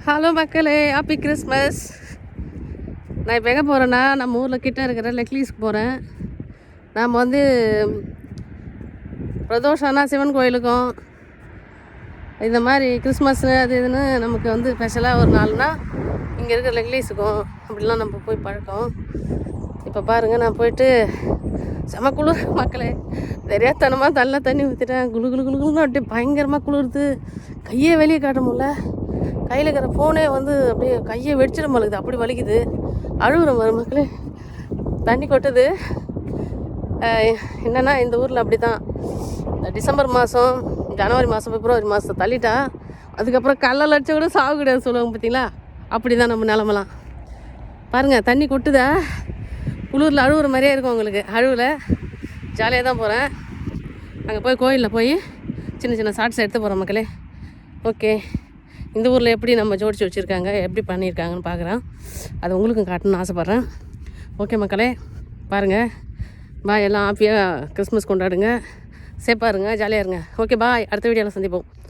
Hello மக்களே, happy Christmas. நான் இப்போ எங்கே போகிறேன்னா, நம்ம ஊரில் கிட்டே இருக்கிற லெக்லீஸ்க்கு போகிறேன். நாம் வந்து பிரதோஷம்னா சிவன் கோயிலுக்கும் இந்த மாதிரி கிறிஸ்மஸ் அது இதுன்னு நமக்கு வந்து ஸ்பெஷலாக ஒரு நாள்னா இங்கே இருக்கிற லெக்லீஸுக்கும் அப்படிலாம் நம்ம போய் பழக்கம். இப்போ பாருங்கள், நான் போயிட்டு செம குளிர் மக்களே. தெரியாதனமாக தண்ணி ஊற்றிட்டேன். குளு குளு குளுன்னு அப்படியே பயங்கரமாக குளிருது. கையே வெளியே காட்ட முடியல. கையில் இருக்கிற ஃபோனே வந்து அப்படியே கையை வெடிச்சிட மலுக்குது, அப்படி வலிக்குது. அழுகுற மக்களே, தண்ணி கொட்டுது. என்னென்னா இந்த ஊரில் அப்படி தான் டிசம்பர் மாதம், ஜனவரி மாதம், பிப்ரவரி மாதம் தள்ளிட்டா அதுக்கப்புறம் கல்லல் அடிச்ச கூட சாவு கிடையாது சொல்லுவாங்க பார்த்தீங்களா. அப்படி தான் நம்ம நிலமெல்லாம். பாருங்கள், தண்ணி கொட்டுதா. குளிரில் அழுகுற மாதிரியே இருக்கும் உங்களுக்கு. அழுவில் ஜாலியாக தான் போகிறேன். அங்கே போய் கோயிலில் போய் சின்ன சின்ன ஷார்ட்ஸ் எடுத்து போகிறோம் மக்களே. ஓகே, இந்த ஊரில் எப்படி நம்ம ஜோடிச்சு வச்சுருக்காங்க, எப்படி பண்ணியிருக்காங்கன்னு பார்க்குறேன். அது உங்களுக்கும் காட்டணும்னு ஆசைப்பட்றேன். ஓகே மக்களே, பாருங்கள். பாய். எல்லாம் ஹாப்பியாக கிறிஸ்மஸ் கொண்டாடுங்க. சேஃபாக இருங்க, ஜாலியாக இருங்க. Okay bye. அடுத்த வீடியோவில் சந்திப்போம்.